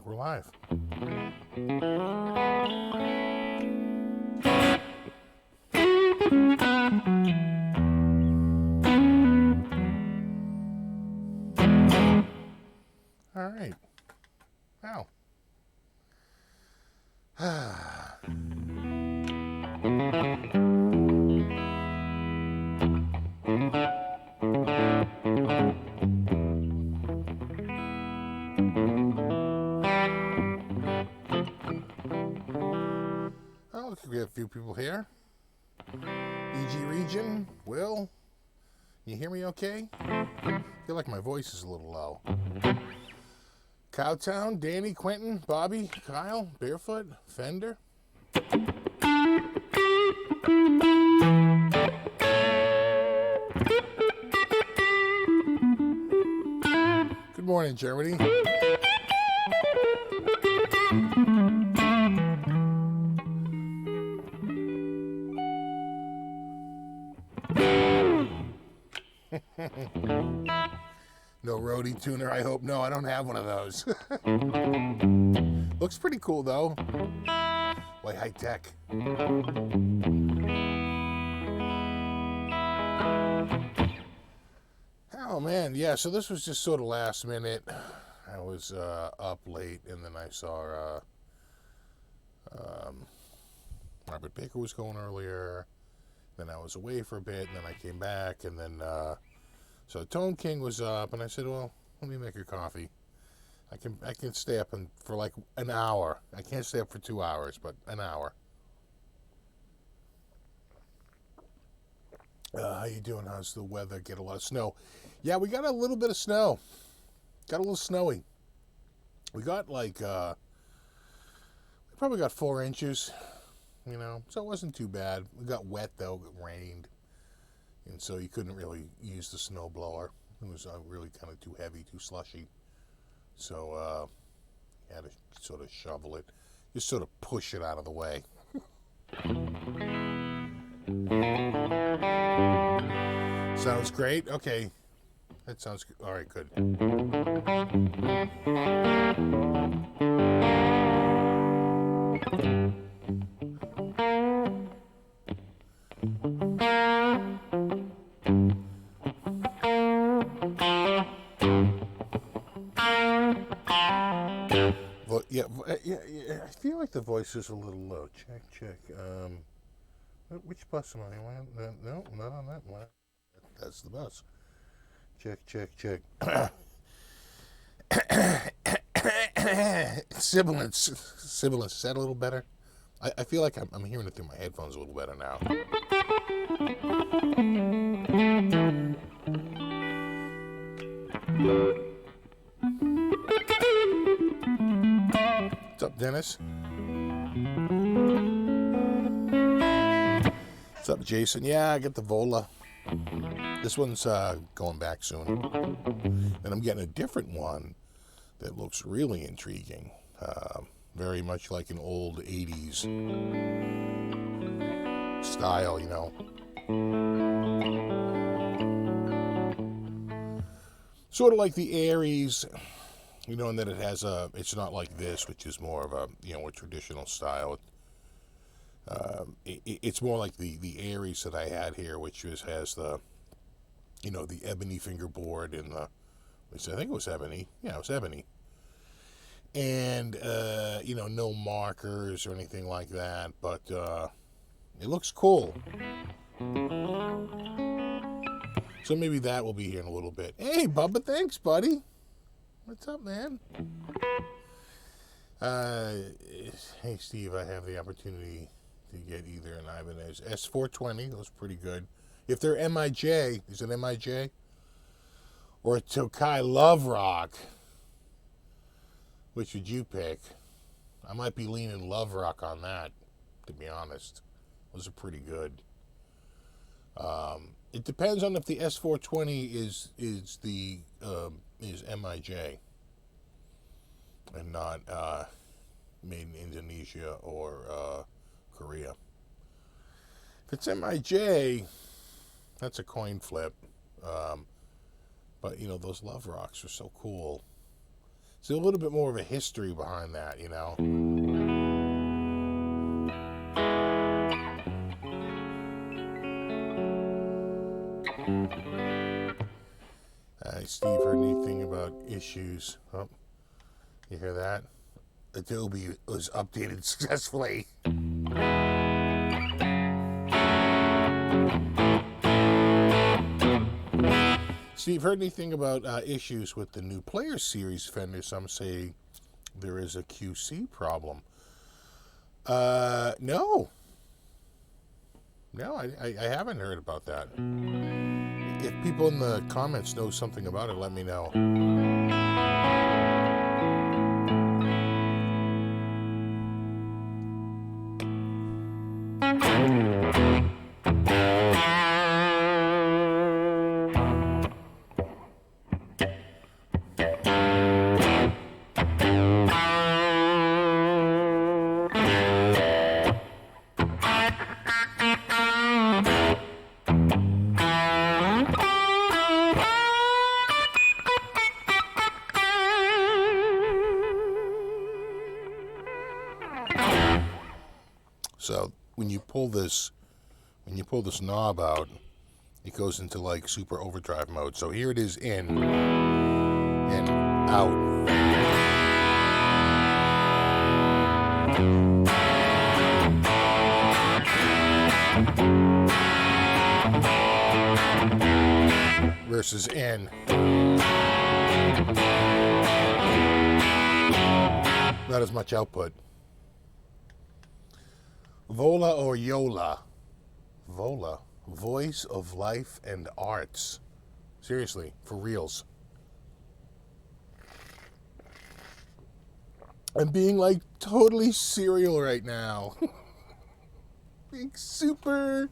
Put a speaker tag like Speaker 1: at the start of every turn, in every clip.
Speaker 1: think we're live. All right. Wow. Oh, we have a few people here. EG Region, Will, you hear me okay? I feel like my voice is a little low. Cowtown, Danny, Quentin, Bobby, Kyle, Barefoot, Fender. Good morning, Germany. No roadie tuner, I hope. No, I don't have one of those. Looks pretty cool, though. Way high tech. Oh, man. Yeah, so this was just sort of last minute. I was up late, and then I saw Robert Baker was going earlier. Then I was away for a bit, and then I came back, and then so Tone King was up, and I said, well, let me make her coffee. I can stay up for like an hour. I can't stay up for 2 hours, but an hour. How you doing? How's the weather? Get a lot of snow. Yeah, we got a little bit of snow. Got a little snowy. We got like, we probably got 4 inches, you know, so it wasn't too bad. We got wet, though. It rained. And so you couldn't really use the snow blower. It was really kind of too heavy, too slushy. So you had to sort of shovel it. Just sort of push it out of the way. Sounds great. Okay. That sounds good. All right, good. Yeah. I feel like the voice is a little low. Check. Which bus am I on? No, not on that one. That's the bus. Check. Sibilance. Is that a little better? I feel like I'm hearing it through my headphones a little better now. What's up, Dennis? What's up, Jason? Yeah, I get the Vola. This one's going back soon. And I'm getting a different one that looks really intriguing. Very much like an old 80s style, you know. Sort of like the Aries, you know, in that it has it's not like this, which is more of a, you know, a traditional style. It's more like the Aries that I had here, which has the, you know, the ebony fingerboard and the, I think it was ebony. Yeah, it was ebony. And, you know, no markers or anything like that, but it looks cool. So maybe that will be here in a little bit. Hey, Bubba, thanks, buddy. What's up, man? Hey, Steve, I have the opportunity to get either an Ibanez S420. Those are pretty good. If they're MIJ, is it MIJ? Or a Tokai Love Rock? Which would you pick? I might be leaning Love Rock on that, to be honest. Those are pretty good. It depends on if the S420 is MIJ and not made in Indonesia or Korea. If it's MIJ, that's a coin flip. But you know, those Love Rocks are so cool. a little bit more of a history behind that, you know. Steve, heard anything about issues? Oh, you hear that? Adobe was updated successfully. Steve, heard anything about issues with the new Player Series fender? Some say there is a QC problem. No. No, I haven't heard about that. If people in the comments know something about it, let me know. So when you pull this knob out, it goes into like super overdrive mode. So here it is in and out. Versus in. Not as much output. Vola or Yola? Vola. Voice of Life and Arts. Seriously, for reals. I'm being like totally serial right now. Being super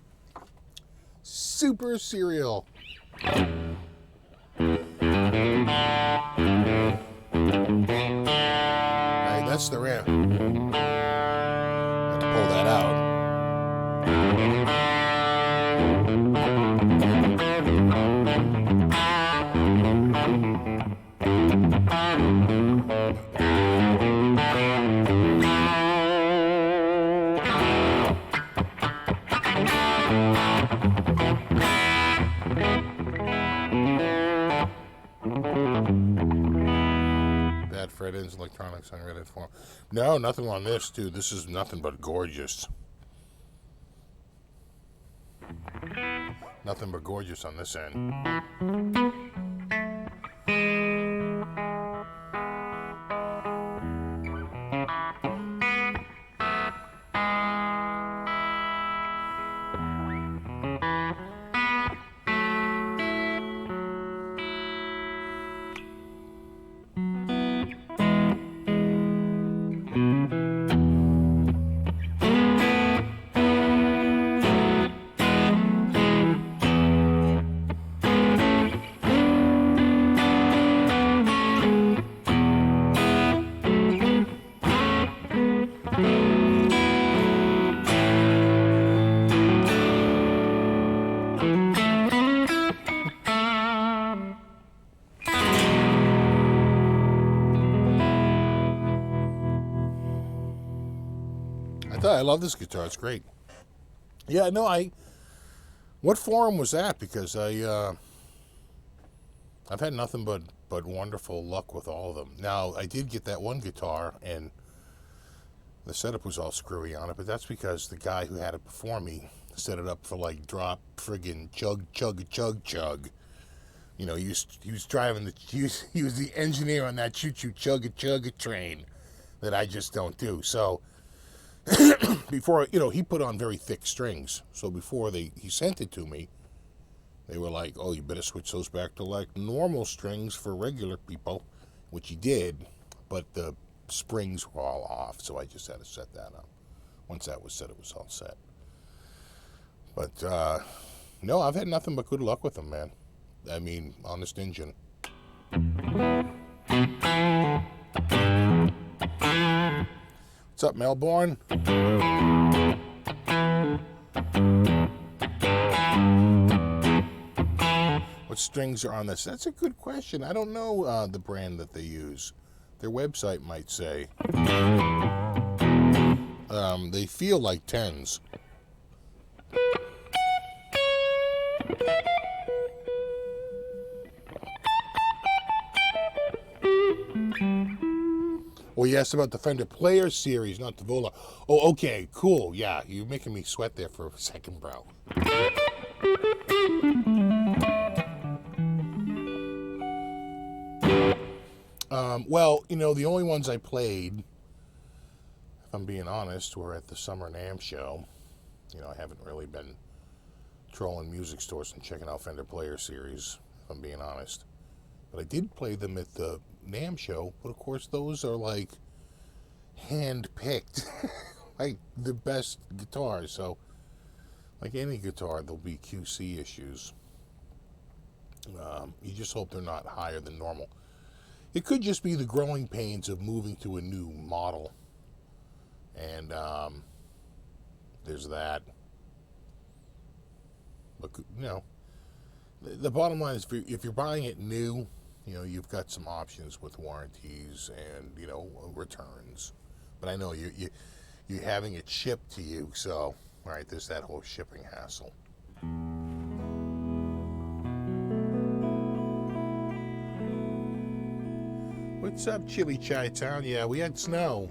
Speaker 1: serial. Alright, that's the ramp. Have to pull that out. Bad Fred ends electronics on Reddit forum. No, nothing on this, dude. This is nothing but gorgeous. Nothing but gorgeous on this end. I love this guitar. It's great. Yeah, no, what forum was that? Because I've had nothing but wonderful luck with all of them. Now, I did get that one guitar, and the setup was all screwy on it, but that's because the guy who had it before me set it up for, like, drop, friggin' chug. You know, he was driving he was the engineer on that choo-choo chugga train that I just don't do. So, before, you know, he put on very thick strings. So before he sent it to me, they were like, oh, you better switch those back to like normal strings for regular people, which he did, but the springs were all off, so I just had to set that up. Once that was set, it was all set. But, no, I've had nothing but good luck with them, man. I mean, honest engine. What's up, Melbourne? What strings are on this? That's a good question. I don't know the brand that they use. Their website might say. They feel like 10s. Well, you asked about the Fender Player Series, not the Vola. Oh, okay, cool. Yeah, you're making me sweat there for a second, bro. Well, you know, the only ones I played, if I'm being honest, were at the Summer NAMM show. You know, I haven't really been trolling music stores and checking out Fender Player Series, if I'm being honest. But I did play them at the NAMM show, but of course those are like hand-picked, like the best guitars. So, like any guitar, there'll be QC issues. You just hope they're not higher than normal. It could just be the growing pains of moving to a new model. And there's that. But, you know, the bottom line is if you're buying it new, you know, you've got some options with warranties and, you know, returns. But I know you're having it shipped to you, so, all right, there's that whole shipping hassle. What's up, Chili Chi Town? Yeah, we had snow.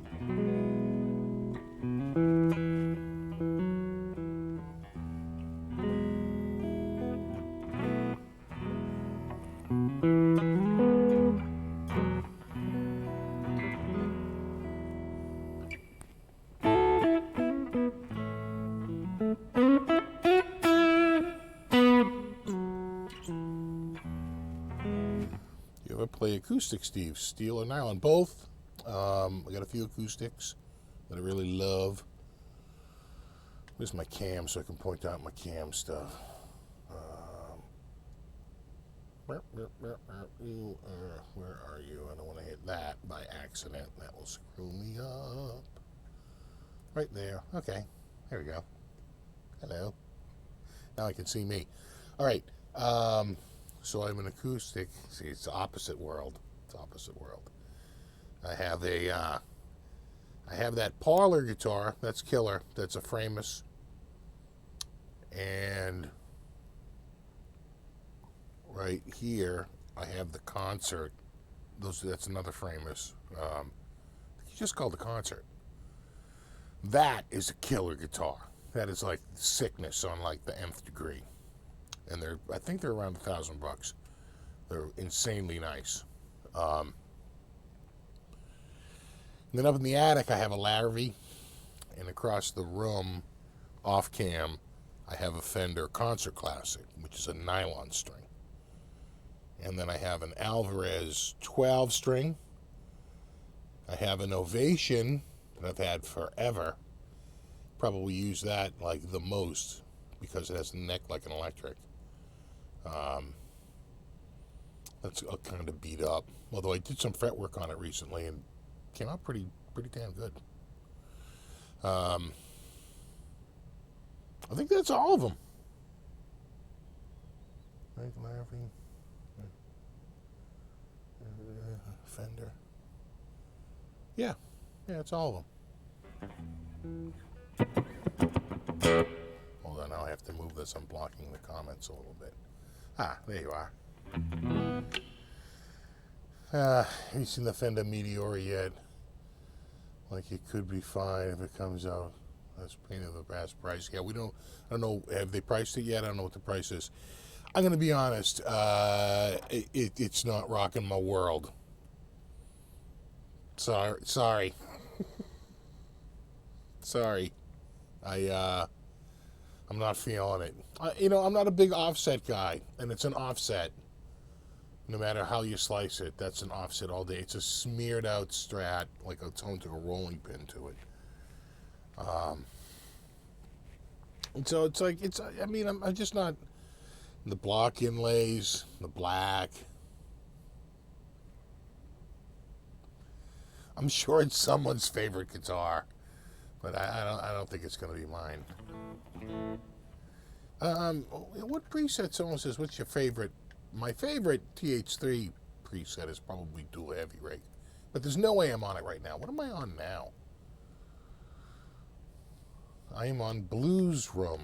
Speaker 1: You ever play acoustic, Steve? Steel or nylon? Both. I got a few acoustics that I really love. Where's my cam so I can point out my cam stuff? Where are you? I don't want to hit that by accident. That will screw me up. Right there. Okay. There we go. Hello. Now I can see me. All right. So I'm an acoustic. See, it's the opposite world. It's opposite world. I have that parlor guitar. That's killer. That's a Framus. And right here, I have the concert. That's another Framus. It's just called the concert. That is a killer guitar. That is like sickness on like the nth degree. And I think they're around $1,000. They're insanely nice. And then up in the attic, I have a Larrivee, and across the room, off cam, I have a Fender Concert Classic, which is a nylon string. And then I have an Alvarez 12 string. I have an Ovation that I've had forever. Probably use that like the most because it has a neck like an electric. That's kind of beat up. Although I did some fretwork on it recently and came out pretty damn good. I think that's all of them. Larrivee, Fender. Yeah, it's all of them. Hold on, now I have to move this. I'm blocking the comments a little bit. There you are. Have you seen the Fender Meteor yet? Like, it could be fine if it comes out. That's pain in the brass price. Yeah, I don't know. Have they priced it yet? I don't know what the price is. I'm going to be honest. It's not rocking my world. Sorry. Sorry. I'm not feeling it. I'm not a big offset guy, and it's an offset. No matter how you slice it, that's an offset all day. It's a smeared out Strat, like a tone took a rolling pin to it. And so I'm just not the block inlays, the black. I'm sure it's someone's favorite guitar, but I don't think it's going to be mine. What preset? Someone says, "What's your favorite?" My favorite TH3 preset is probably Dual Heavy Rake. But there's no way I'm on it right now. What am I on now? I am on Blues Room.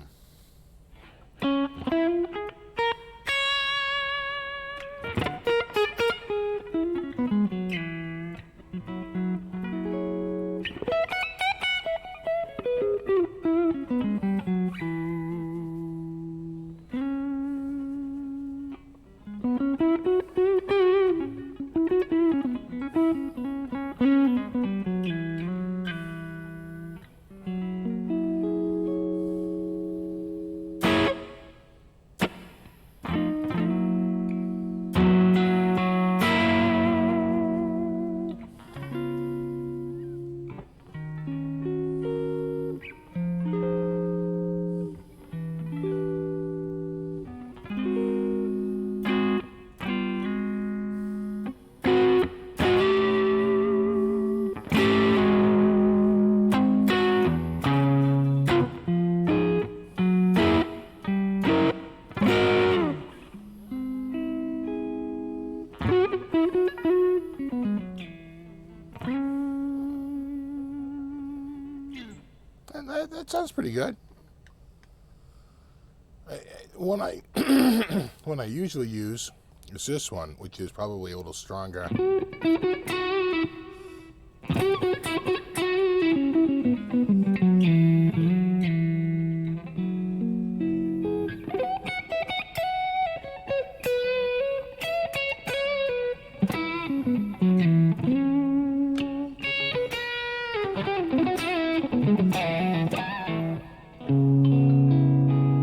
Speaker 1: And that sounds pretty good. One I one I usually use is this one, which is probably a little stronger.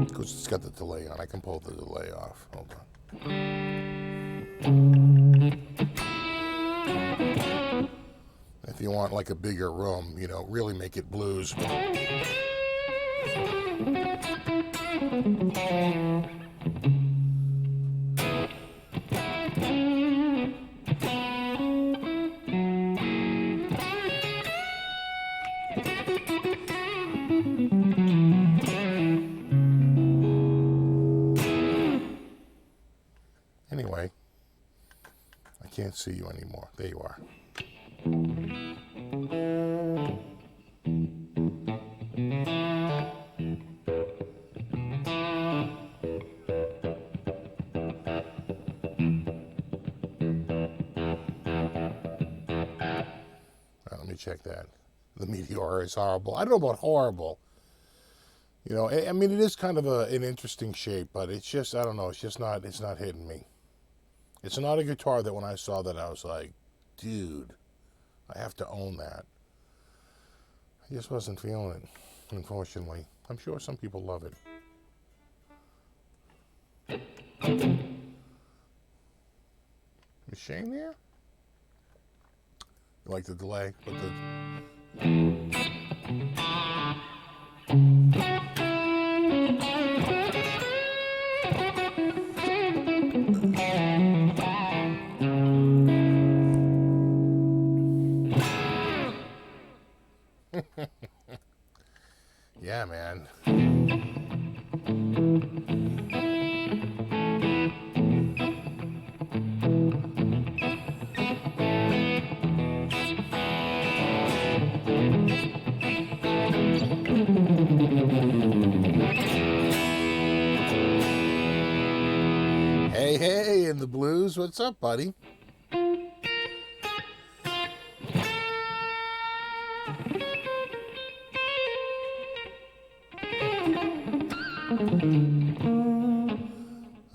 Speaker 1: Because it's got the delay on. I can pull the delay off. Hold on. If you want like a bigger room, you know, really make it blues. Anyway, I can't see you anymore. There you are. Let me check that. The meteor is horrible. I don't know about horrible. You know, I mean, it is kind of an interesting shape, but it's just, I don't know, it's not hitting me. It's not a guitar that when I saw that I was like, dude, I have to own that. I just wasn't feeling it, unfortunately. I'm sure some people love it. Is Shane there? You like the delay? But yeah, man. Hey, in the blues, what's up, buddy? Are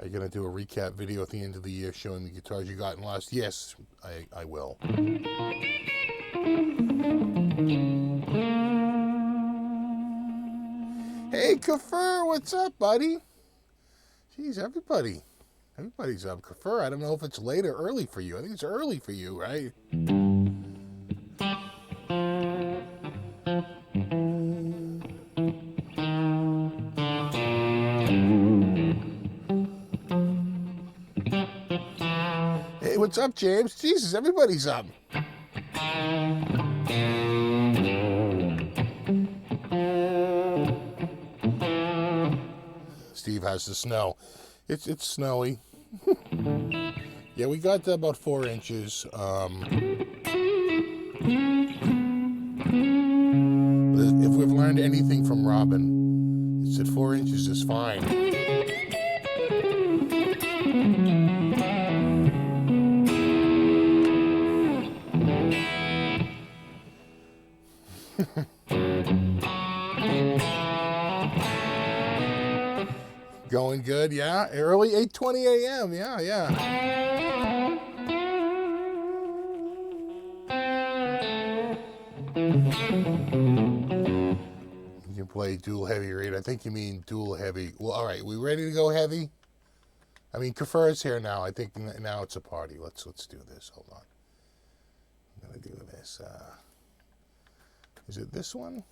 Speaker 1: you going to do a recap video at the end of the year showing the guitars you got and lost? Yes, I will. Hey, Kafir, what's up, buddy? Jeez, everybody's up. Kafir, I don't know if it's late or early for you. I think it's early for you, right? Hey, what's up, James? Jesus, everybody's up. Steve has the snow. It's snowy. Yeah, we got about 4 inches. learned anything from Robin, it's that 4 inches is fine. Going good, yeah. Early 8:20 a.m. Yeah, yeah. You can play dual heavy rate. I think you mean dual heavy. Well, all right. We ready to go heavy? I mean, Kafer's here now. I think now it's a party. Let's do this. Hold on. I'm gonna do this. Is it this one?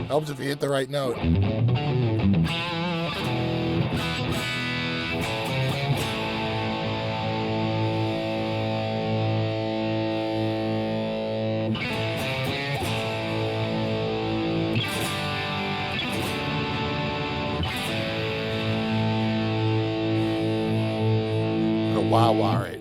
Speaker 1: Helps if you hit the right note. Wah-wah it.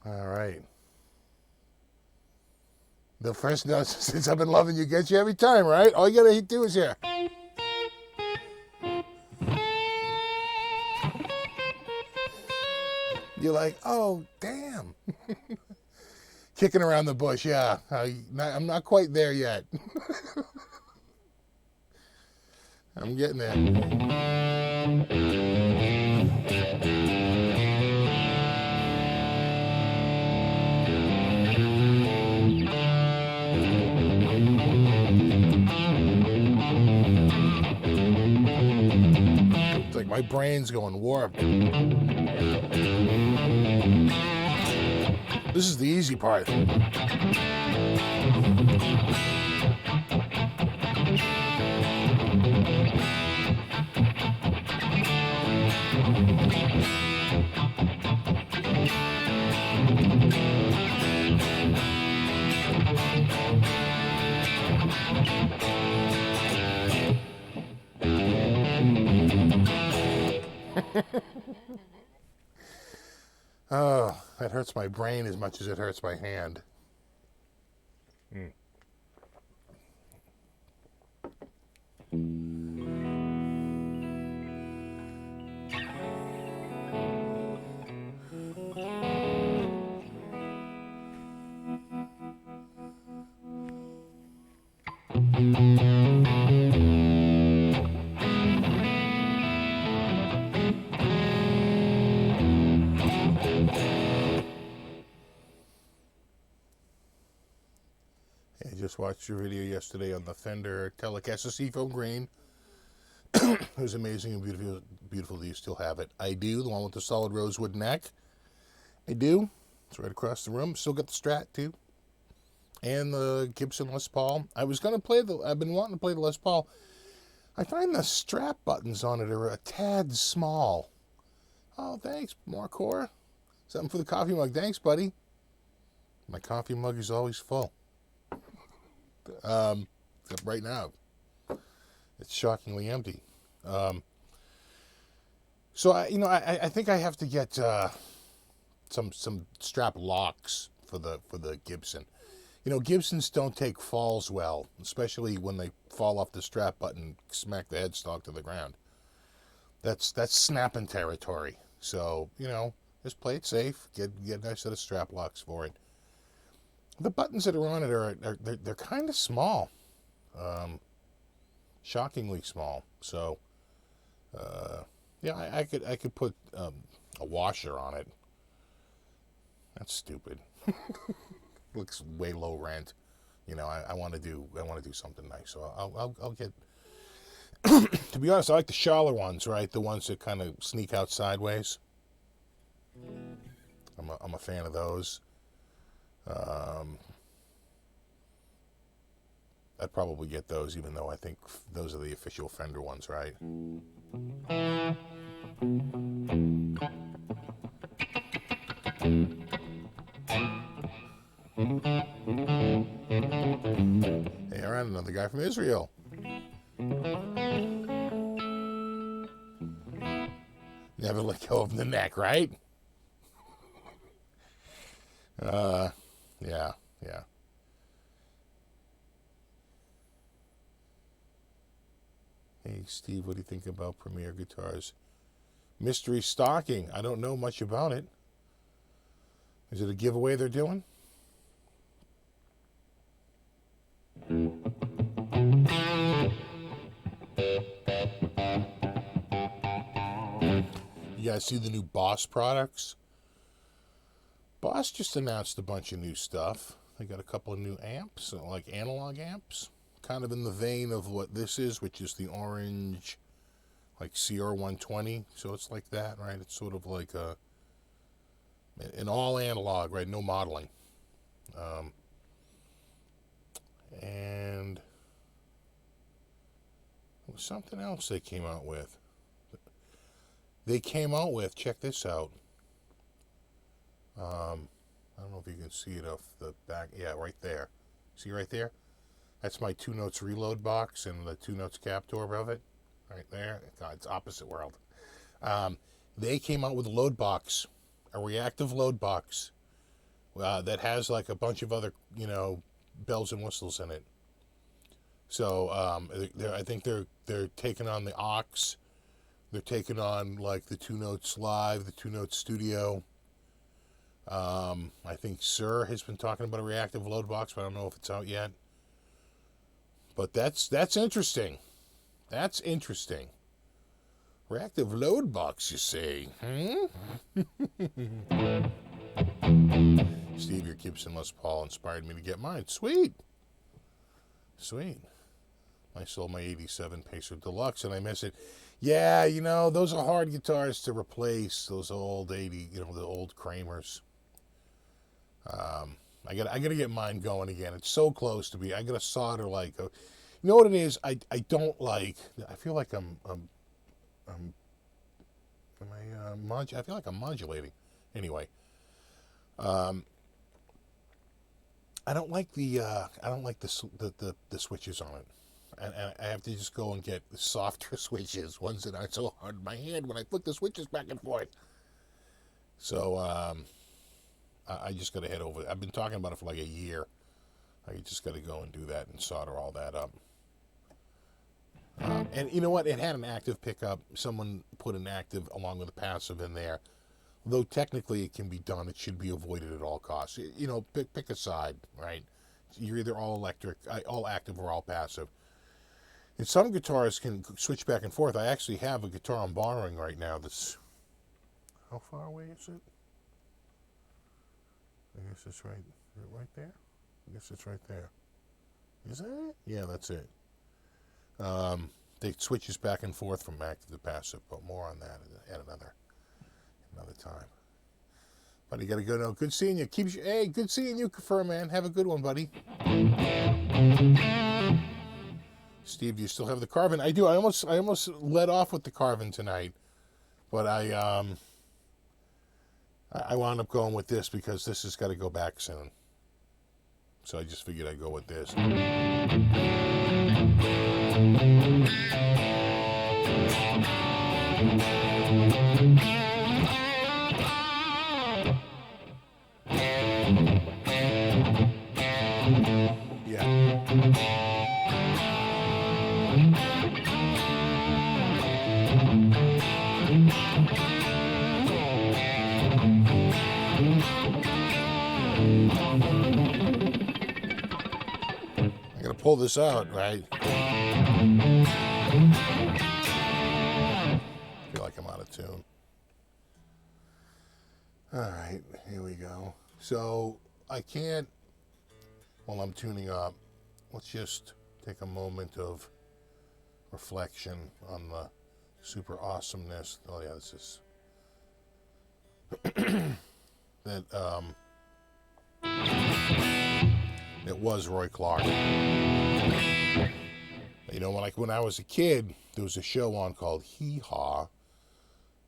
Speaker 1: All right. The first note since I've been loving you gets you every time, right? All you gotta do is here. You're like, oh, damn. Kicking around the bush, yeah. I'm not quite there yet. I'm getting there. It's like my brain's going warped. This is the easy part. Oh, that hurts my brain as much as it hurts my hand. I just watched your video yesterday on the Fender Telecaster Seafoam Green. It was amazing and beautiful. Beautiful that you still have it. I do. The one with the solid rosewood neck. I do. It's right across the room. Still got the Strat too, and the Gibson Les Paul. I've been wanting to play the Les Paul. I find the strap buttons on it are a tad small. Oh, thanks, Marcor. Something for the coffee mug. Thanks, buddy. My coffee mug is always full. Except right now, it's shockingly empty. So I think I have to get some strap locks for the Gibson. You know, Gibsons don't take falls well, especially when they fall off the strap button, smack the headstock to the ground. That's snapping territory. So, you know, just play it safe. Get a nice set of strap locks for it. The buttons that are on it they're kind of small, shockingly small. So, yeah, I could put a washer on it. That's stupid. Looks way low rent. You know, I want to do something nice. So I'll get. To be honest, I like the Schaller ones, right? The ones that kind of sneak out sideways. I'm a fan of those. I'd probably get those, even though I think those are the official Fender ones, right? Hey, all right, another guy from Israel. Never let go of the neck, right? Yeah. Hey, Steve, what do you think about Premier Guitars? Mystery stocking. I don't know much about it. Is it a giveaway they're doing? You guys see the new Boss products? Boss just announced a bunch of new stuff. They got a couple of new amps, like analog amps, kind of in the vein of what this is, which is the orange, like CR120. So it's like that, right? It's sort of like an all analog, right? No modeling. And there was something else they came out with. Check this out. I don't know if you can see it off the back. Yeah, right there. See right there? That's my 2 Notes reload box and the 2 Notes cap door above it. Right there. God, it's opposite world. They came out with a load box, a reactive load box that has like a bunch of other, bells and whistles in it. So I think they're taking on the aux. They're taking on like the 2 Notes Live, the 2 Notes Studio. I think Sir has been talking about a reactive load box, but I don't know if it's out yet. But that's interesting. That's interesting. Reactive load box, you say? Steve, your Gibson Les Paul inspired me to get mine. Sweet. I sold my 87 Pacer Deluxe and I miss it. Yeah, those are hard guitars to replace. Those old 80, the old Kramers. I gotta get mine going again. It's so close to be. I gotta solder you know what it is? I don't like. I feel like I feel like I'm modulating. Anyway, I don't like the switches on it, and I have to just go and get softer switches, ones that aren't so hard in my hand when I flick the switches back and forth. So I just got to head over. I've been talking about it for like a year. I just got to go and do that and solder all that up. And you know what? It had an active pickup. Someone put an active along with a passive in there. Though technically it can be done, it should be avoided at all costs. Pick a side, right? You're either all electric, all active, or all passive. And some guitars can switch back and forth. I actually have a guitar I'm borrowing right now that's... How far away is it? I guess it's right there? I guess it's right there. Is that it? Yeah, that's it. It switches back and forth from active to passive, but more on that at another time. But you got to go now. Good seeing you. Hey, good seeing you, Kafir, man. Have a good one, buddy. Steve, do you still have the Carvin? I do. I almost let off with the Carvin tonight, but I wound up going with this because this has got to go back soon. So I just figured I'd go with this. I gotta pull this out, right? I feel like I'm out of tune. All right, here we go. So I can't. while I'm tuning up, let's just take a moment of reflection on the super awesomeness. Oh yeah, this is that it was Roy Clark. You know, when I was a kid, there was a show on called Hee Haw,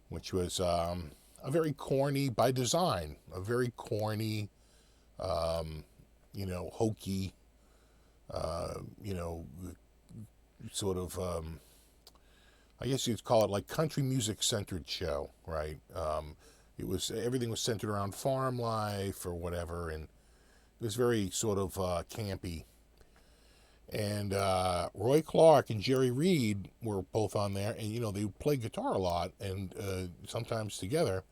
Speaker 1: which was a very corny, by design, a very corny, hokey, sort of, I guess you'd call it like country music centered show, right? Everything was centered around farm life or whatever, and it was very sort of campy. And Roy Clark and Jerry Reed were both on there, and they would play guitar a lot, and sometimes together.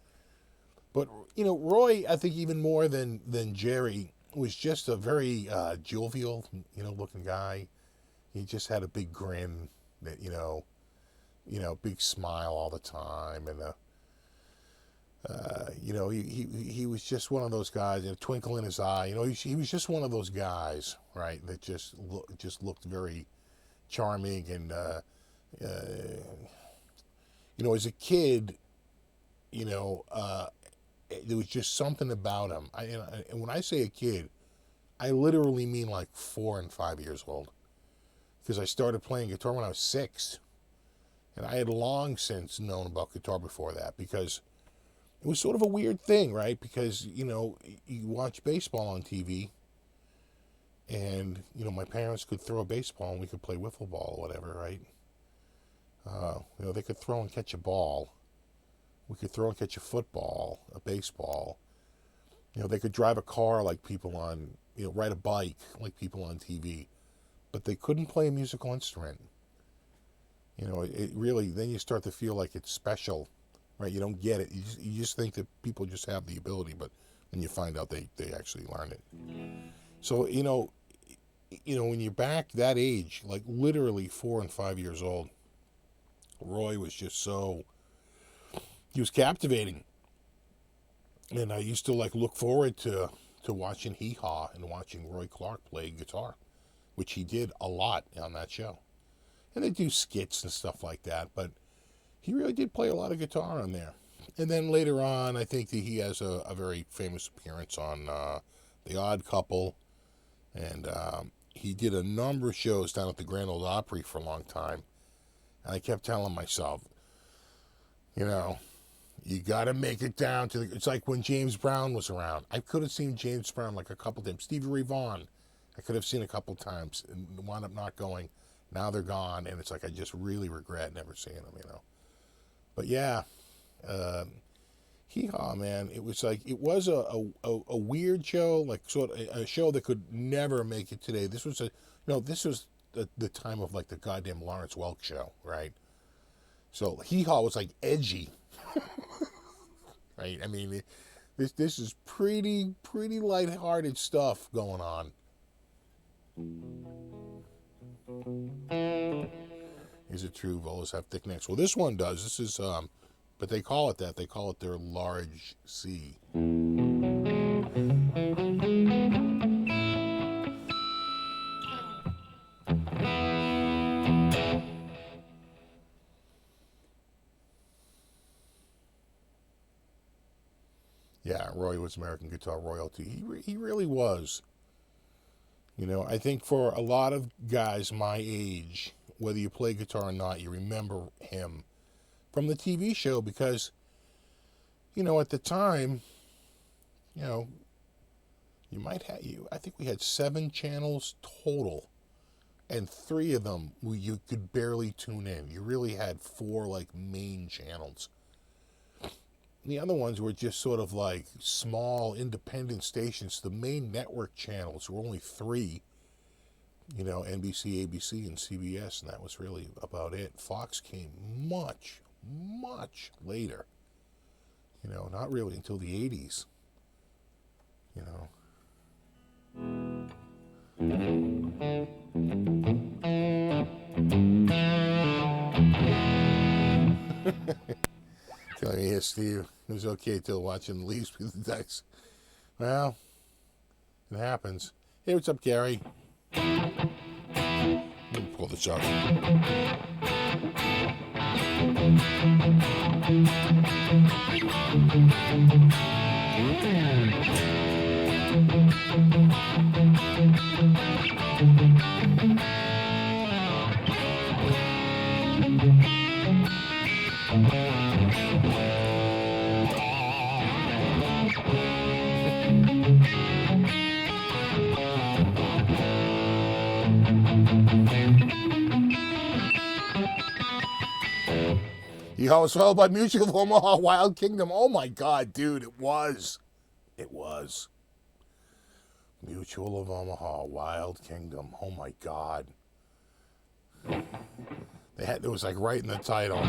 Speaker 1: But Roy, I think even more than Jerry, was just a very jovial, looking guy. He just had a big grin, that big smile all the time, and he was just one of those guys, a twinkle in his eye. He was just one of those guys, right? That just looked very charming, and as a kid, there was just something about him. And when I say a kid, I literally mean like 4 and 5 years old, because I started playing guitar when I was 6, and I had long since known about guitar before that, because it was sort of a weird thing, right? Because, you watch baseball on TV, and, my parents could throw a baseball and we could play wiffle ball or whatever, right? They could throw and catch a ball. We could throw and catch a football, a baseball. They could drive a car like people on, ride a bike like people on TV. But they couldn't play a musical instrument. It really, then you start to feel like it's special. Right, you don't get it. You just think that people just have the ability, but then you find out they actually learn it. So when you're back that age, like literally 4 and 5 years old, Roy was just he was captivating, and I used to look forward to watching Hee Haw and watching Roy Clark play guitar, which he did a lot on that show, and they do skits and stuff like that, but he really did play a lot of guitar on there. And then later on, I think that he has a very famous appearance on The Odd Couple. And he did a number of shows down at the Grand Ole Opry for a long time. And I kept telling myself, you got to make it down to it's like when James Brown was around. I could have seen James Brown like a couple times. Stevie Ray Vaughan, I could have seen a couple times and wound up not going. Now they're gone. And it's like I just really regret never seeing them, But yeah, Hee Haw, man, it was a weird show, like sort of a show that could never make it today. This was the time of like the goddamn Lawrence Welk show, right? So Hee Haw was like edgy, right? I mean, this is pretty lighthearted stuff going on. Is it true volas have thick necks? Well, this one does. This is, but they call it that. They call it their large C. Yeah, Roy was American guitar royalty. He really was. I think for a lot of guys my age, whether you play guitar or not, you remember him from the TV show because, at the time, you might have I think we had 7 channels total, and 3 of them you could barely tune in. You really had 4 main channels. The other ones were just sort of like small independent stations. The main network channels were only 3. NBC, ABC, and CBS, and that was really about it. Fox came much later. Not really until the 80s. Telling me here, Steve, it was okay till watching the Leafs with the Ducks. Well, it happens. Hey, what's up, Gary? Let me pull this up. Yo, it's all about Mutual of Omaha Wild Kingdom. Oh my God, dude, it was. It was. Mutual of Omaha Wild Kingdom. Oh my God. It was like right in the title.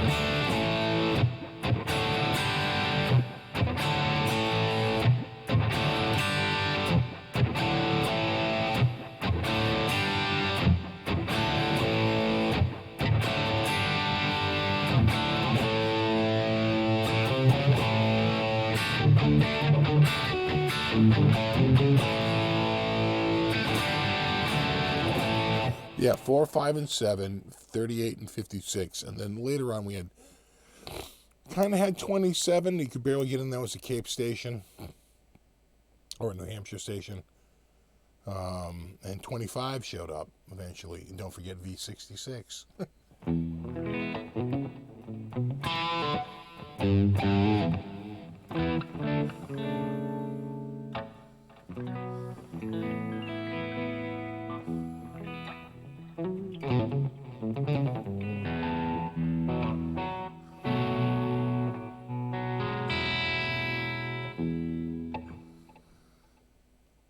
Speaker 1: Yeah, 4, 5, and 7, 38 and 56. And then later on we had kind of had 27. You could barely get in. That was a Cape station or a New Hampshire station. And 25 showed up eventually. And don't forget V66.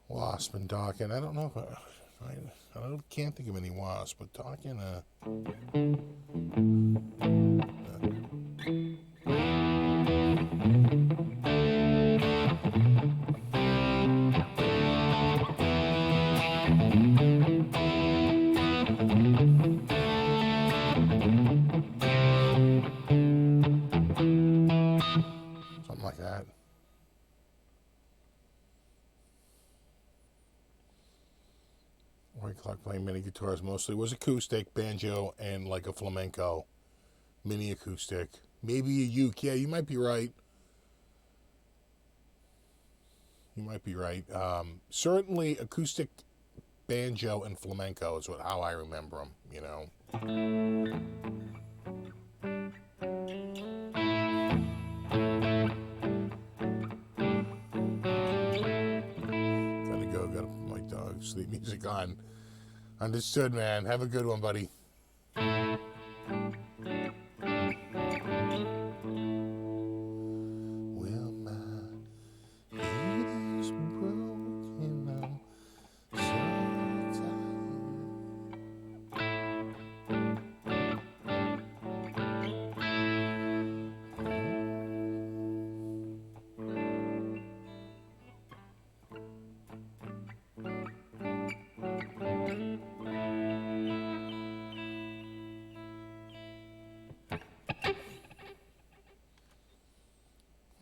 Speaker 1: Wasp and Dawkin. I don't know if I can't think of any wasp, but Dawkin. Something like that. Roy Clark playing mini guitars mostly. Was acoustic, banjo, and like a flamenco. Mini acoustic. Maybe a uke. Yeah, you might be right. You might be right. Certainly acoustic, banjo, and flamenco is how I remember them, you know. Gotta go. Gotta put my dog sleep music on. Understood, man. Have a good one, buddy. Well, my head is broken. I'm so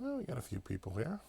Speaker 1: Well, we got a few people here.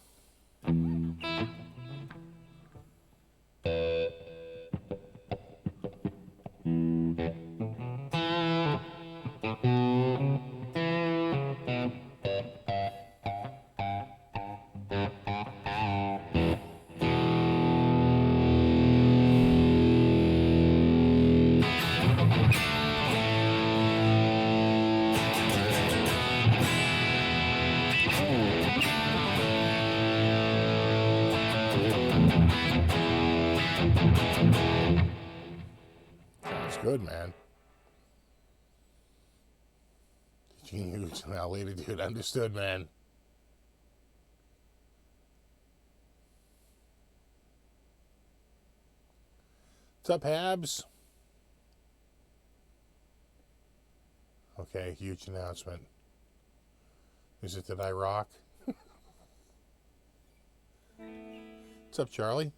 Speaker 1: Sounds good, man. Gene Hughes, now later, dude. Understood, man. What's up, Habs? Okay, huge announcement. Is it that I rock? What's up, Charlie?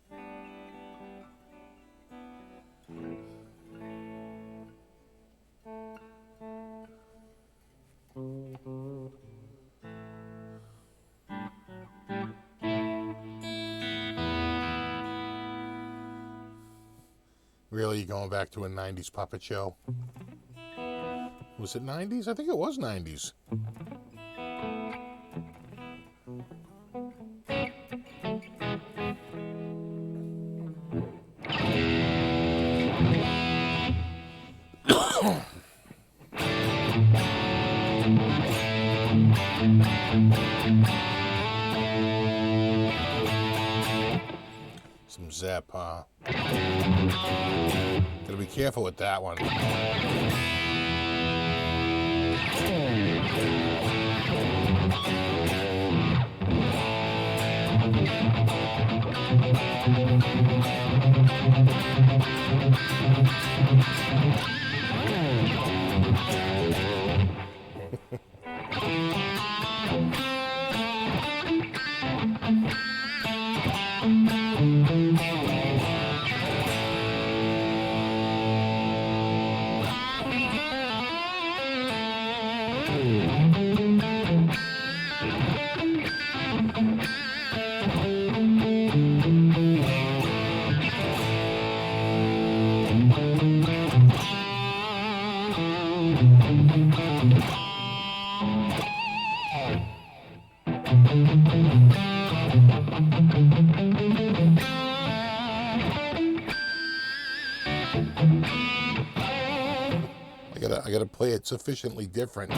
Speaker 1: Really, you going back to a 90s puppet show? Was it 90s? I think it was 90s. Some Zep, huh? Gotta be careful with that one. I gotta play it sufficiently different.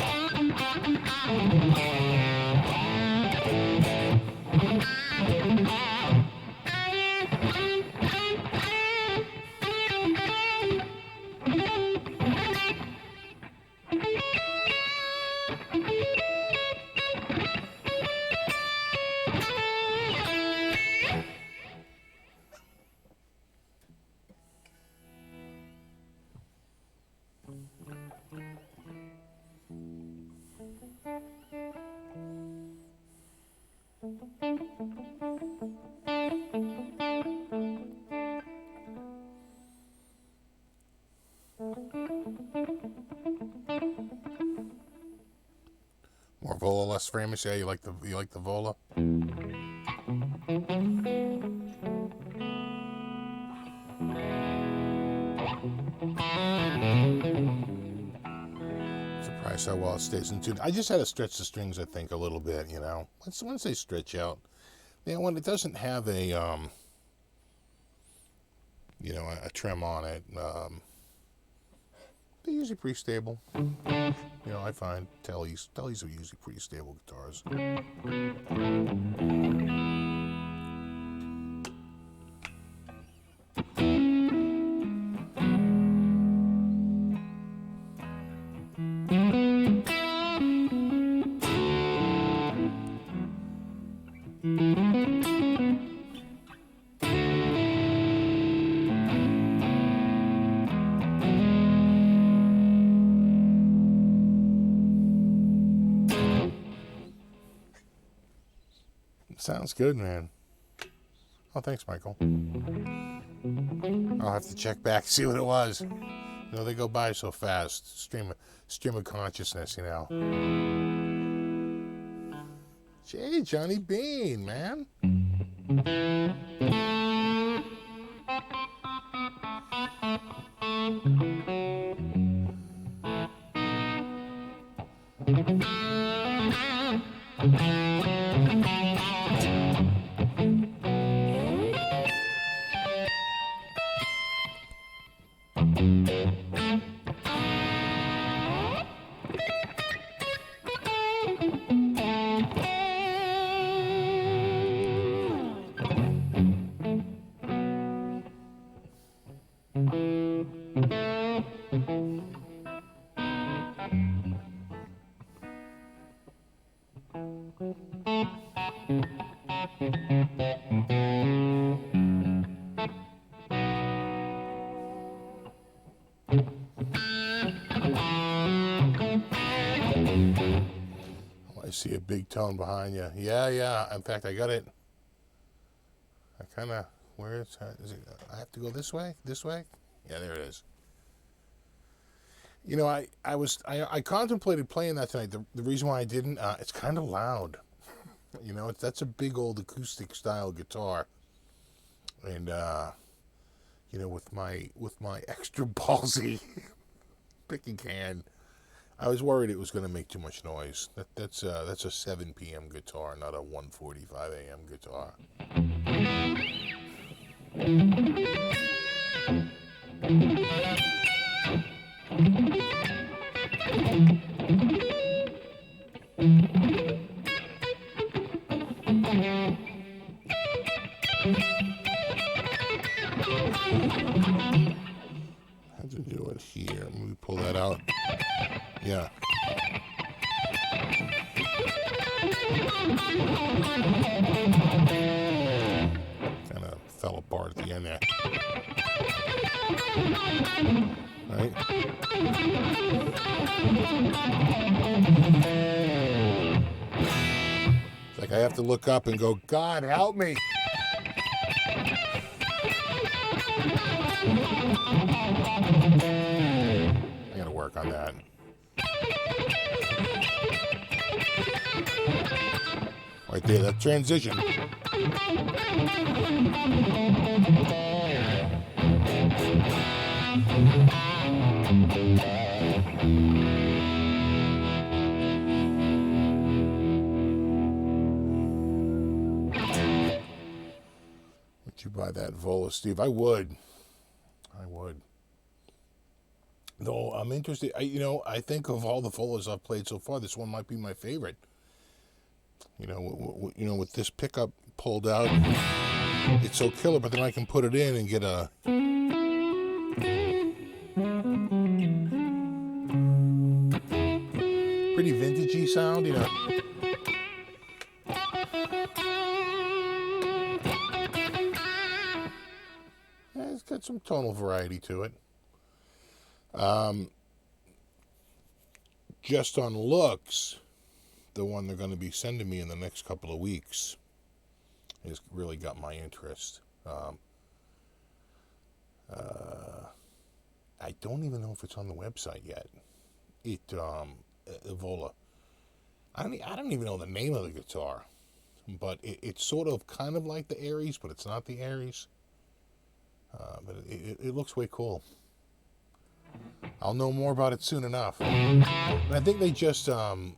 Speaker 1: More Vola, less famous. Yeah, you like the Vola. Surprised how well it stays in tune. I just had to stretch the strings, I think, a little bit. You know, once they stretch out, you know, when it doesn't have a you know, a trim on it. They're usually pretty stable. You know, I find Tellys are usually pretty stable guitars. Sounds good, man. Oh, thanks, Michael. I'll have to check back, see what it was. You know, they go by so fast. Stream of consciousness, you know. Hey, Johnny Bean, man. I see a big tone behind you. Yeah. In fact, I got it. I kind of, where is it? I have to go this way? This way? Yeah, there it is. You know, I contemplated playing that tonight. The reason why I didn't, it's kind of loud. You know, that's a big old acoustic style guitar. And, with my extra ballsy picking hand, I was worried it was going to make too much noise. That's a 7 p.m. guitar, not a 1:45 a.m. guitar. How'd you do it here? Let me pull that out. Yeah. Kind of fell apart at the end there. Right? It's like I have to look up and go, God help me. I gotta work on that. Right there, that transition. Would you buy that Vola, Steve? I would. Though I'm interested. I think of all the Volas I've played so far, this one might be my favorite. With this pickup pulled out, it's so killer. But then I can put it in and get a pretty vintagey sound. Yeah, it's got some tonal variety to it. Just on looks, the one they're going to be sending me in the next couple of weeks has really got my interest. I don't even know if it's on the website yet. Vola. I don't even know the name of the guitar, but it's sort of kind of like the Aries, but it's not the Aries. But it looks way cool. I'll know more about it soon enough. And I think they just very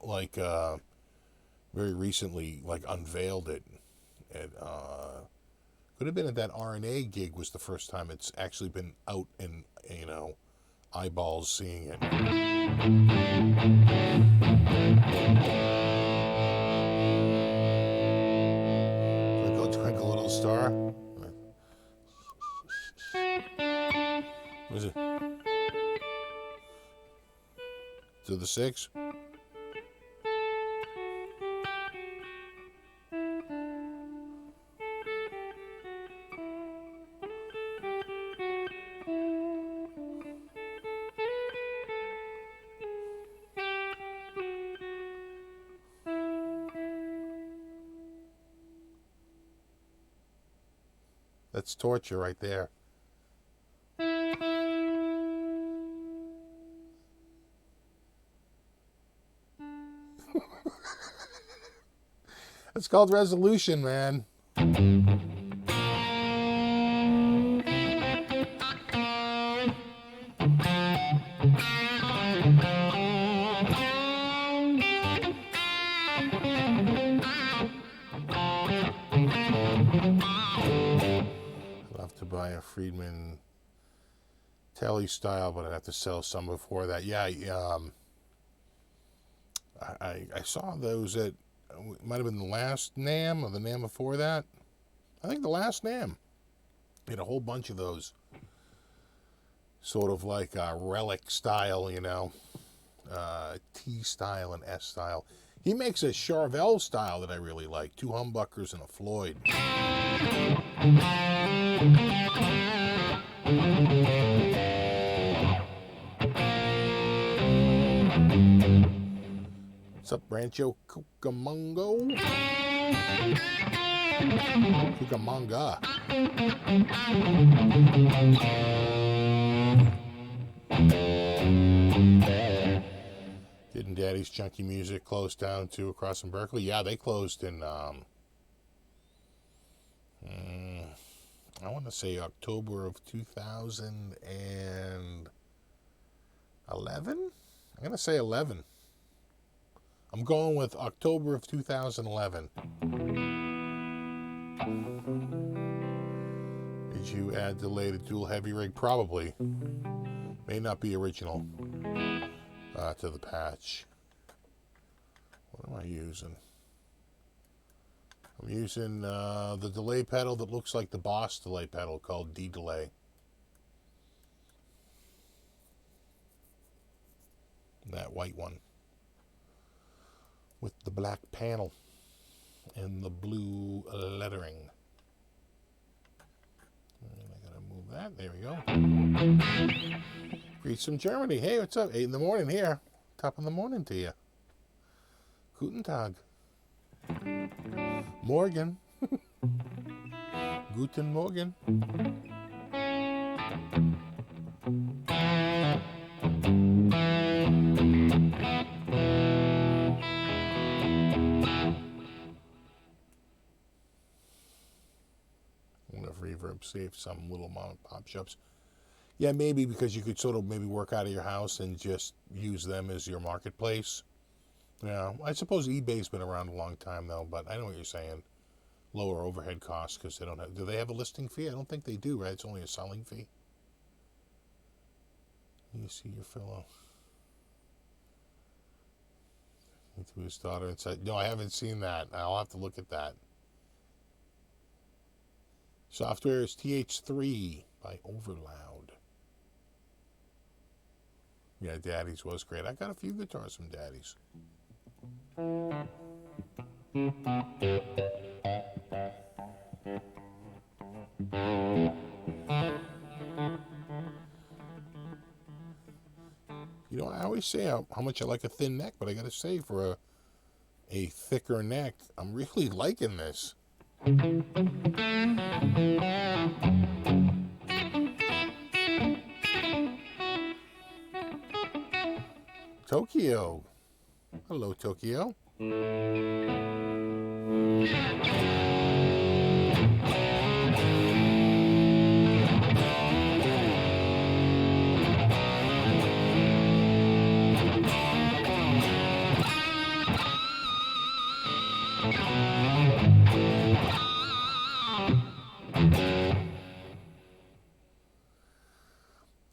Speaker 1: recently unveiled it. Could have been at that RNA gig was the first time it's actually been out and eyeballs seeing it. Twinkle, twinkle, little star. What is it? To the 6. That's torture right there. It's called resolution, man. I'll have to buy a Friedman Telly style, but I'd have to sell some before that. Yeah, I saw those at, it might have been the last NAMM or the NAMM before that. I think the last NAMM. He had a whole bunch of those. Sort of like relic style, T style and S style. He makes a Charvel style that I really like. 2 humbuckers and a Floyd. What's up, Rancho Cucamonga? Cucamonga. Didn't Daddy's Chunky Music close down too across in Berkeley? Yeah, they closed in I want to say October of 2011. I'm going to say 11. I'm going with October of 2011. Did you add delay to dual heavy rig? Probably. May not be original to the patch. What am I using? I'm using the delay pedal that looks like the Boss delay pedal called D-Delay. That white one. With the black panel and the blue lettering. And I gotta move that. There we go. Greet from Germany. Hey, what's up? 8 in the morning here. Top of the morning to you. Guten Tag. Morgen. Guten Morgen. Reverb safe some little mom and pop shops. Yeah, maybe because you could sort of maybe work out of your house and just use them as your marketplace. Yeah, I suppose eBay's been around a long time though, but I know what you're saying. Lower overhead costs because they don't have. Do they have a listing fee? I don't think they do, right? It's only a selling fee. You see your fellow. To his daughter and said, "No, I haven't seen that. I'll have to look at that." Software is TH3 by Overloud. Yeah, Daddy's was great. I got a few guitars from Daddy's. You know, I always say how much I like a thin neck, but I gotta say, for a thicker neck, I'm really liking this. Tokyo. Hello, Tokyo.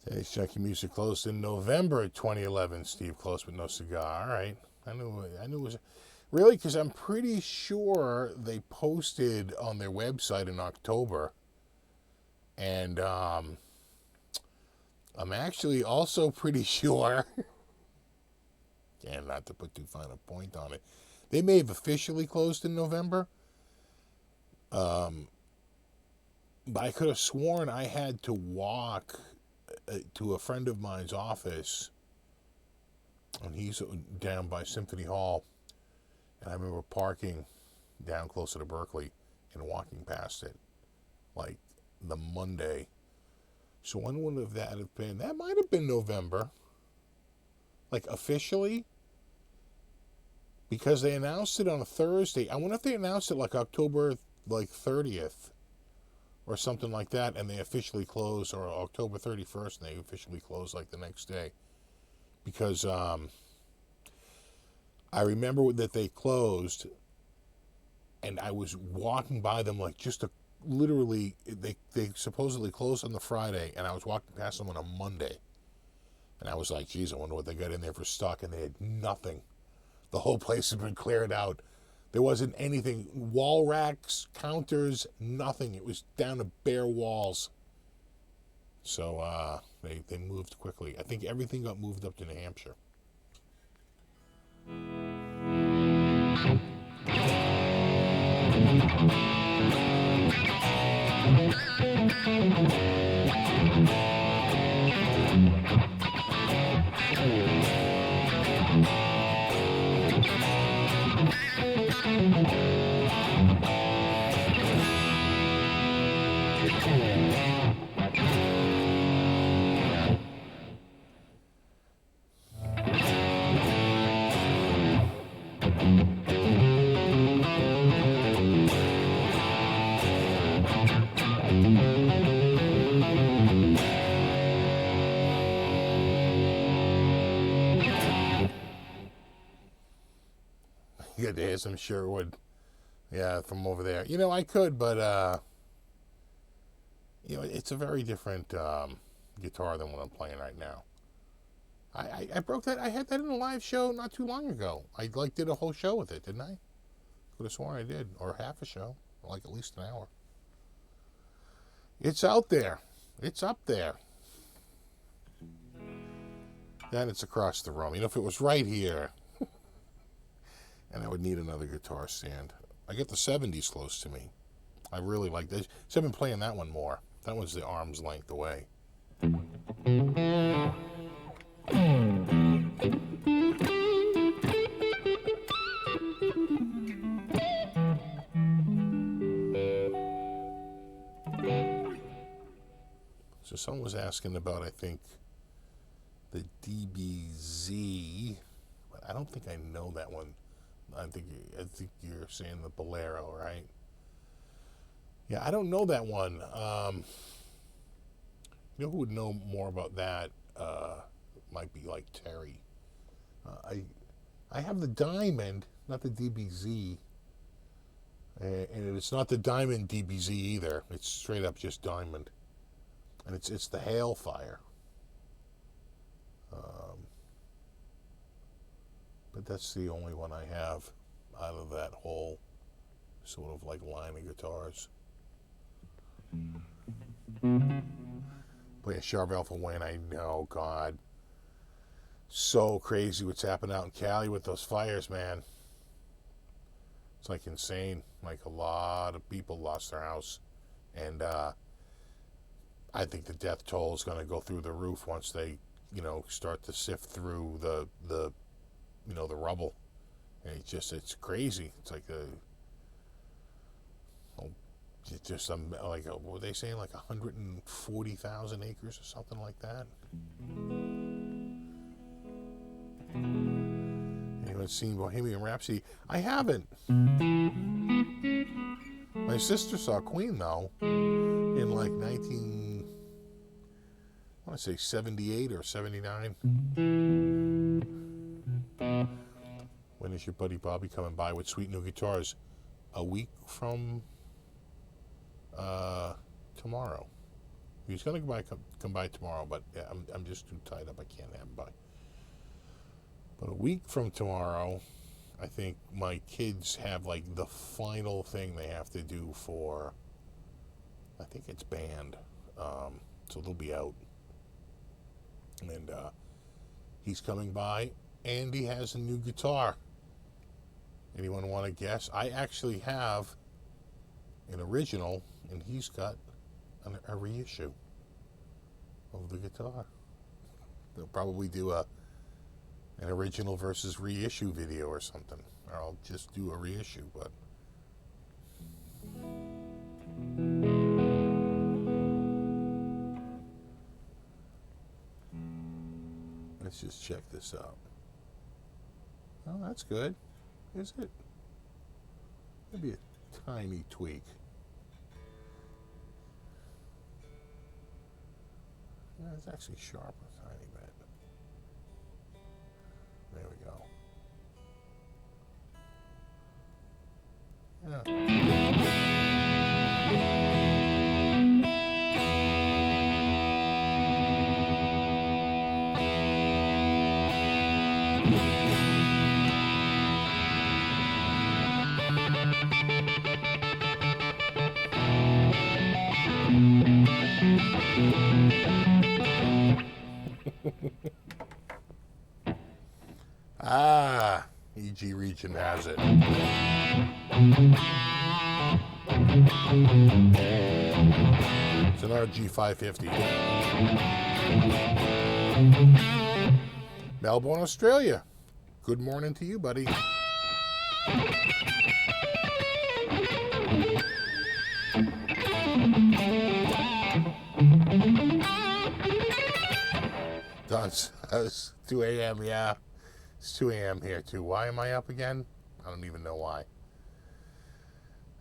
Speaker 1: Today's Junkie Music closed in November 2011. Steve closed with no cigar. All right. I knew it was really, because I'm pretty sure they posted on their website in October. And I'm actually also pretty sure, and not to put too fine a point on it, they may have officially closed in November. But I could have sworn I had to walk to a friend of mine's office, and he's down by Symphony Hall, and I remember parking down closer to Berkeley and walking past it, like the Monday. So when would that have been? That might have been November, like officially, because they announced it on a Thursday. I wonder if they announced it like October 30th. Or something like that, and they officially closed, or October 31st, and they officially closed like the next day. Because I remember that they closed, and I was walking by them like just literally, they supposedly closed on the Friday, and I was walking past them on a Monday. And I was like, geez, I wonder what they got in there for stock, and they had nothing. The whole place had been cleared out. There wasn't anything, wall racks, counters, nothing. It was down to bare walls. So they moved quickly. I think everything got moved up to New Hampshire. it is. I'm sure it would. Yeah, from over there. You know, I could, but, you know, it's a very different guitar than what I'm playing right now. I broke that. I had that in a live show not too long ago. I, like, did a whole show with it, didn't I? Could have sworn I did. Or half a show. Like, at least an hour. It's out there. It's up there. Then it's across the room. You know, if it was right here, and I would need another guitar stand. I get the 70s close to me. I really like this. So I've been playing that one more. That one's the arm's length away. So someone was asking about, I think, the DBZ, but I don't think I know that one. I think you're saying the Bolero, right? Yeah, I don't know that one. You know who would know more about that? Might be like Terry. I have the Diamond, not the DBZ, and it's not the Diamond DBZ either. It's straight up just Diamond, and it's the Hailfire. But that's the only one I have out of that whole sort of like line of guitars. Playing Sharp Alpha Wayne, I know, God. So crazy what's happening out in Cali with those fires, man. It's like insane. Like a lot of people lost their house. And I think the death toll is going to go through the roof once they, you know, start to sift through the you know, the rubble. And it's crazy. It's like it's just like what were they saying, like 140,000 acres or something like that. Anyone seen Bohemian Rhapsody? I haven't. My sister saw Queen though in like I want to say 78 or 79. When is your buddy Bobby coming by with sweet new guitars? A week from tomorrow. He's gonna come by tomorrow, but yeah, I'm just too tied up. I can't have him by. But a week from tomorrow, I think my kids have like the final thing they have to do for. I think it's band, so they'll be out, and he's coming by, and he has a new guitar. Anyone want to guess? I actually have an original, and he's got a reissue of the guitar. They'll probably do an original versus reissue video or something, or I'll just do a reissue. But let's just check this out. Oh, that's good. Is it? Maybe a tiny tweak. Yeah, it's actually sharp a tiny bit. There we go. EG Region has it. It's an RG550. Melbourne, Australia. Good morning to you, buddy. Don says 2 a.m. Yeah, it's 2 a.m. here too. Why am I up again? I don't even know why.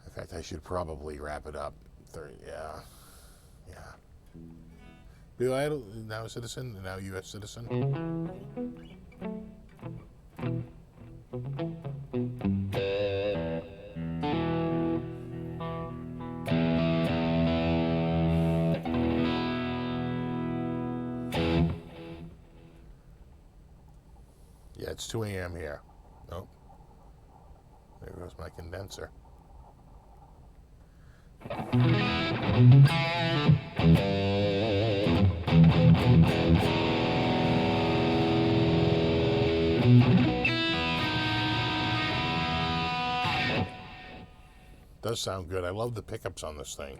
Speaker 1: In fact, I should probably wrap it up. Yeah. Bill Idol, now a citizen, now U.S. citizen. It's 2 a.m. here. Oh, there goes my condenser. Does sound good. I love the pickups on this thing.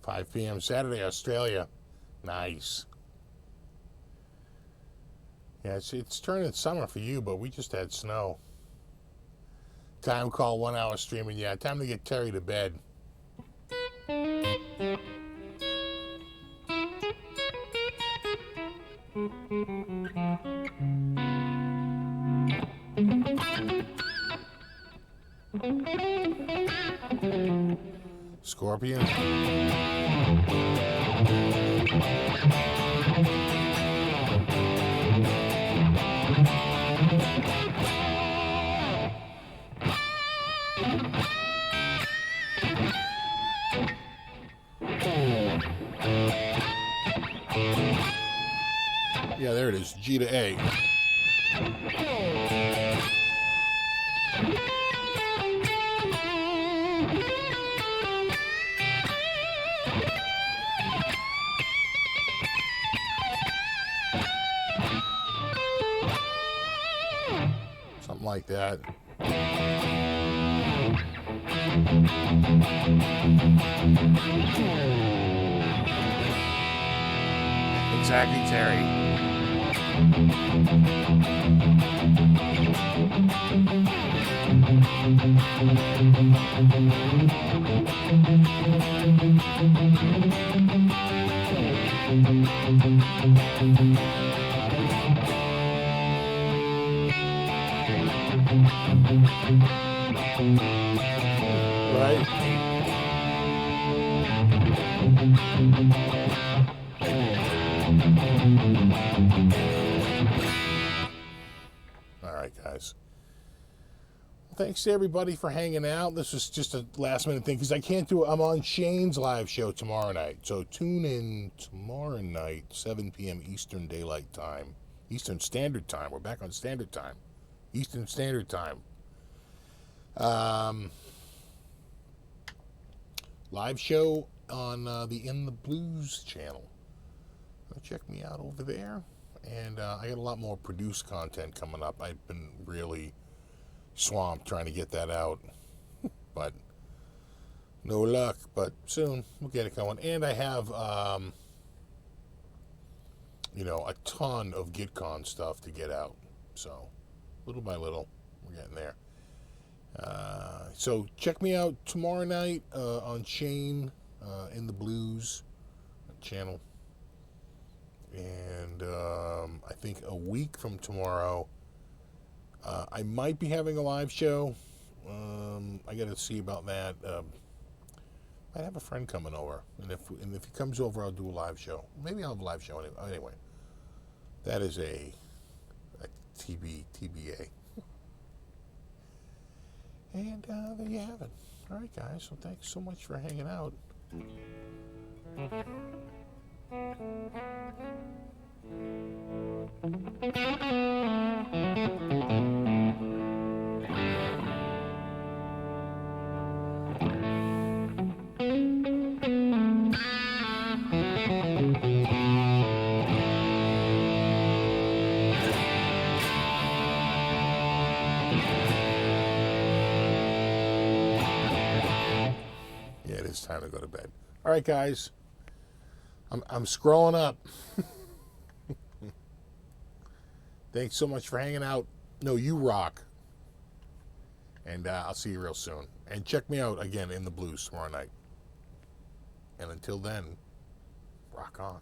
Speaker 1: $5 p.m. Saturday, Australia. Nice. Yeah, it's turning summer for you, but we just had snow. Time call, 1 hour streaming. Yeah, time to get Terry to bed. Scorpion. Yeah, there it is. G to A. Something like that. Exactly, Terry. Right? All right, guys. Thanks to everybody for hanging out. This was just a last minute thing because I can't do it. I'm on Shane's live show tomorrow night. So tune in tomorrow night, 7 p.m. Eastern Daylight Time. Eastern Standard Time. We're back on Standard Time. Eastern Standard Time. Live show on the In the Blues channel. Check me out over there. And I got a lot more produced content coming up. I've been really swamped trying to get that out. But no luck. But soon we'll get it going. And I have, a ton of GitCon stuff to get out. So little by little, we're getting there. So check me out tomorrow night on Shane In the Blues channel. And I think a week from tomorrow, I might be having a live show. I got to see about that. I have a friend coming over, and if he comes over, I'll do a live show. Maybe I'll have a live show anyway. That is a TBA. And there you have it. All right, guys. So thanks so much for hanging out. Yeah, it is time to go to bed. All right, guys. I'm scrolling up. Thanks so much for hanging out. No, you rock. And I'll see you real soon. And check me out again in the Blues tomorrow night. And until then, rock on.